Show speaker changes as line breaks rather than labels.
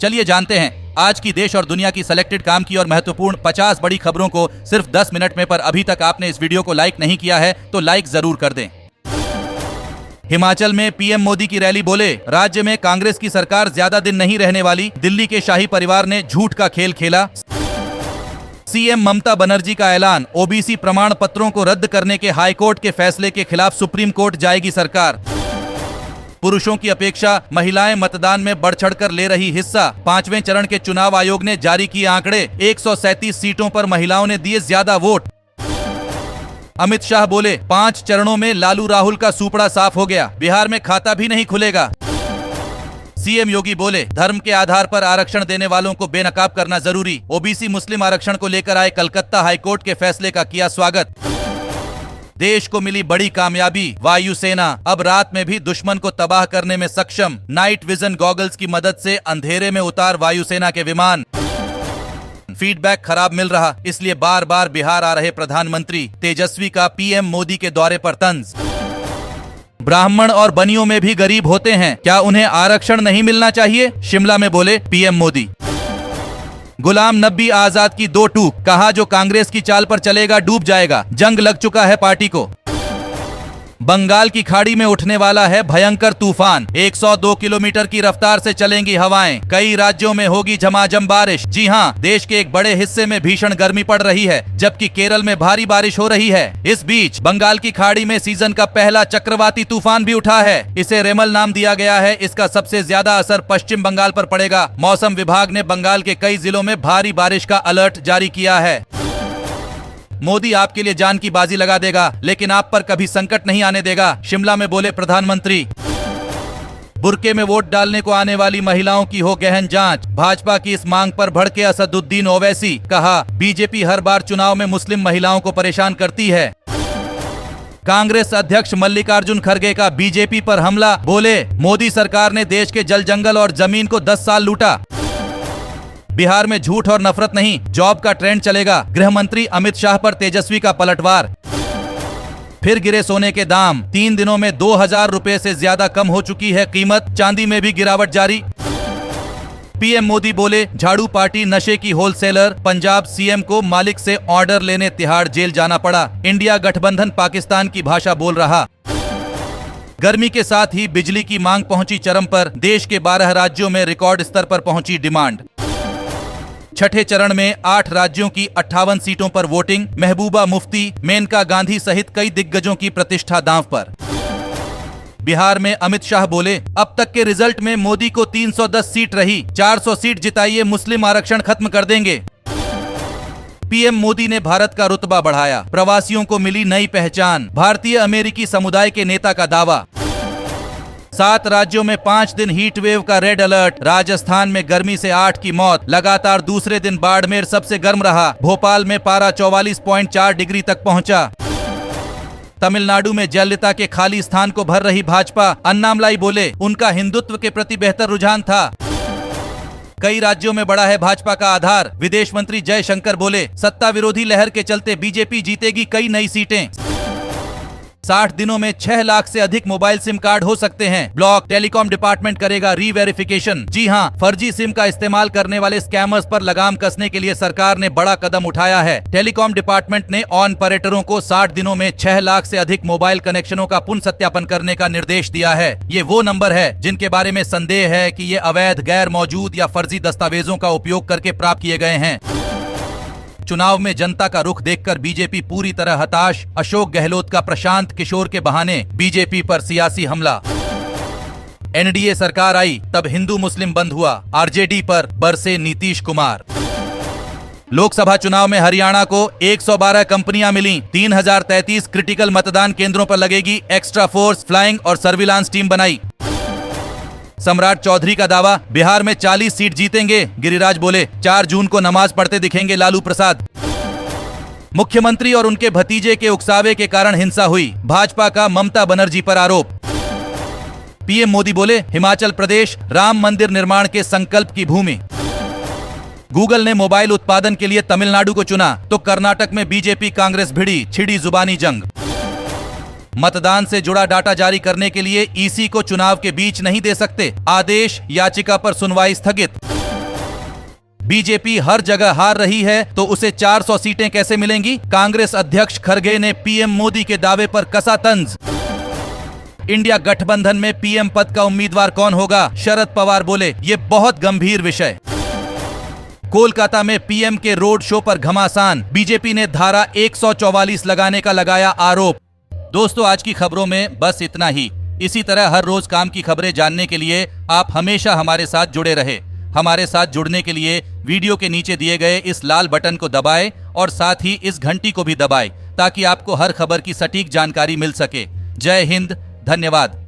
चलिए जानते हैं आज की देश और दुनिया की सिलेक्टेड काम की और महत्वपूर्ण 50 बड़ी खबरों को सिर्फ 10 मिनट में। पर अभी तक आपने इस वीडियो को लाइक नहीं किया है तो लाइक जरूर कर दें। हिमाचल में पीएम मोदी की रैली। बोले, राज्य में कांग्रेस की सरकार ज्यादा दिन नहीं रहने वाली। दिल्ली के शाही परिवार ने झूठ का खेल खेला। सीएम ममता बनर्जी का ऐलान, ओबीसी प्रमाण पत्रों को रद्द करने के हाईकोर्ट के फैसले के खिलाफ सुप्रीम कोर्ट जाएगी सरकार। पुरुषों की अपेक्षा महिलाएं मतदान में बढ़ चढ़कर ले रही हिस्सा। 5वें चरण के चुनाव आयोग ने जारी किए आंकड़े। 137 सीटों पर महिलाओं ने दिए ज्यादा वोट। अमित शाह बोले, 5 चरणों में लालू राहुल का सूपड़ा साफ हो गया, बिहार में खाता भी नहीं खुलेगा। सीएम योगी बोले, धर्म के आधार पर आरक्षण देने वालों को बेनकाब करना जरूरी। ओबीसी मुस्लिम आरक्षण को लेकर आए कलकत्ता हाईकोर्ट के फैसले का किया स्वागत। देश को मिली बड़ी कामयाबी, वायुसेना अब रात में भी दुश्मन को तबाह करने में सक्षम। नाइट विजन गॉगल्स की मदद से अंधेरे में उतार वायुसेना के विमान। फीडबैक खराब मिल रहा, इसलिए बार बार बिहार आ रहे प्रधानमंत्री। तेजस्वी का पीएम मोदी के दौरे पर तंज। ब्राह्मण और बनियों में भी गरीब होते हैं, क्या उन्हें आरक्षण नहीं मिलना चाहिए? शिमला में बोले पीएम मोदी। गुलाम नबी आजाद की 2 टूक, कहा जो कांग्रेस की चाल पर चलेगा डूब जाएगा। जंग लग चुका है पार्टी को। बंगाल की खाड़ी में उठने वाला है भयंकर तूफान। 102 किलोमीटर की रफ्तार से चलेंगी हवाएं। कई राज्यों में होगी झमाझम बारिश। जी हां, देश के एक बड़े हिस्से में भीषण गर्मी पड़ रही है, जबकि केरल में भारी बारिश हो रही है। इस बीच बंगाल की खाड़ी में सीजन का पहला चक्रवाती तूफान भी उठा है। इसे रेमल नाम दिया गया है। इसका सबसे ज्यादा असर पश्चिम बंगाल पर पड़ेगा। मौसम विभाग ने बंगाल के कई जिलों में भारी बारिश का अलर्ट जारी किया है। मोदी आपके लिए जान की बाजी लगा देगा, लेकिन आप पर कभी संकट नहीं आने देगा। शिमला में बोले प्रधानमंत्री। बुर्के में वोट डालने को आने वाली महिलाओं की हो गहन जांच। भाजपा की इस मांग पर भड़के असदुद्दीन ओवैसी। कहा, बीजेपी हर बार चुनाव में मुस्लिम महिलाओं को परेशान करती है। कांग्रेस अध्यक्ष मल्लिकार्जुन खड़गे का बीजेपी पर हमला। बोले, मोदी सरकार ने देश के जल जंगल और जमीन को 10 साल लूटा। बिहार में झूठ और नफरत नहीं, जॉब का ट्रेंड चलेगा। गृह मंत्री अमित शाह पर तेजस्वी का पलटवार। फिर गिरे सोने के दाम। 3 दिनों में 2000 रुपए से ज्यादा कम हो चुकी है कीमत। चांदी में भी गिरावट जारी। पीएम मोदी बोले, झाड़ू पार्टी नशे की होलसेलर। पंजाब सीएम को मालिक से ऑर्डर लेने तिहाड़ जेल जाना पड़ा। इंडिया गठबंधन पाकिस्तान की भाषा बोल रहा। गर्मी के साथ ही बिजली की मांग पहुंची चरम पर। देश के 12 राज्यों में रिकॉर्ड स्तर पर पहुंची डिमांड। छठे चरण में 8 राज्यों की 58 सीटों पर वोटिंग। महबूबा मुफ्ती, मेनका गांधी सहित कई दिग्गजों की प्रतिष्ठा दांव पर। बिहार में अमित शाह बोले, अब तक के रिजल्ट में मोदी को 310 सीट रही। 400 सीट जिताइए, मुस्लिम आरक्षण खत्म कर देंगे। पीएम मोदी ने भारत का रुतबा बढ़ाया। प्रवासियों को मिली नई पहचान। भारतीय अमेरिकी समुदाय के नेता का दावा। 7 राज्यों में 5 दिन हीट वेव का रेड अलर्ट। राजस्थान में गर्मी से 8 की मौत। लगातार दूसरे दिन बाड़मेर सबसे गर्म रहा। भोपाल में पारा 44.4 डिग्री तक पहुंचा। तमिलनाडु में जयललिता के खाली स्थान को भर रही भाजपा। अन्नामलाई बोले, उनका हिंदुत्व के प्रति बेहतर रुझान था। कई राज्यों में बढ़ा है भाजपा का आधार। विदेश मंत्री जयशंकर बोले, सत्ता विरोधी लहर के चलते बीजेपी जीतेगी कई नई सीटें। 60 दिनों में 6 लाख से अधिक मोबाइल सिम कार्ड हो सकते हैं ब्लॉक। टेलीकॉम डिपार्टमेंट करेगा री-वेरिफिकेशन। जी हां, फर्जी सिम का इस्तेमाल करने वाले स्कैमर्स पर लगाम कसने के लिए सरकार ने बड़ा कदम उठाया है। टेलीकॉम डिपार्टमेंट ने ऑन ऑपरेटरों को 60 दिनों में 6 लाख से अधिक मोबाइल कनेक्शनों का पुनः सत्यापन करने का निर्देश दिया है। ये वो नंबर है जिनके बारे में संदेह है कि ये अवैध, गैर मौजूद या फर्जी दस्तावेजों का उपयोग करके प्राप्त किए गए हैं। चुनाव में जनता का रुख देखकर बीजेपी पूरी तरह हताश। अशोक गहलोत का प्रशांत किशोर के बहाने बीजेपी पर सियासी हमला। एनडीए सरकार आई तब हिंदू मुस्लिम बंद हुआ। आरजेडी पर बरसे नीतीश कुमार। लोकसभा चुनाव में हरियाणा को 112 कंपनियां मिली। 3033 क्रिटिकल मतदान केंद्रों पर लगेगी एक्स्ट्रा फोर्स, फ्लाइंग और सर्विलांस टीम बनाई। सम्राट चौधरी का दावा, बिहार में 40 सीट जीतेंगे। गिरिराज बोले, 4 जून को नमाज पढ़ते दिखेंगे लालू प्रसाद। मुख्यमंत्री और उनके भतीजे के उकसावे के कारण हिंसा हुई। भाजपा का ममता बनर्जी पर आरोप। पीएम मोदी बोले, हिमाचल प्रदेश राम मंदिर निर्माण के संकल्प की भूमि। गूगल ने मोबाइल उत्पादन के लिए तमिलनाडु को चुना तो कर्नाटक में बीजेपी कांग्रेस भिड़ी, छिड़ी जुबानी जंग। मतदान से जुड़ा डाटा जारी करने के लिए ईसी को चुनाव के बीच नहीं दे सकते, आदेश, याचिका पर सुनवाई स्थगित। बीजेपी हर जगह हार रही है तो उसे 400 सीटें कैसे मिलेंगी? कांग्रेस अध्यक्ष खरगे ने पीएम मोदी के दावे पर कसा तंज। इंडिया गठबंधन में पीएम पद का उम्मीदवार कौन होगा? शरद पवार बोले, ये बहुत गंभीर विषय। कोलकाता में पीएम के रोड शो पर घमासान, बीजेपी ने धारा 144 लगाने का लगाया आरोप। दोस्तों, आज की खबरों में बस इतना ही। इसी तरह हर रोज काम की खबरें जानने के लिए आप हमेशा हमारे साथ जुड़े रहे। हमारे साथ जुड़ने के लिए वीडियो के नीचे दिए गए इस लाल बटन को दबाएं और साथ ही इस घंटी को भी दबाएं ताकि आपको हर खबर की सटीक जानकारी मिल सके। जय हिंद, धन्यवाद।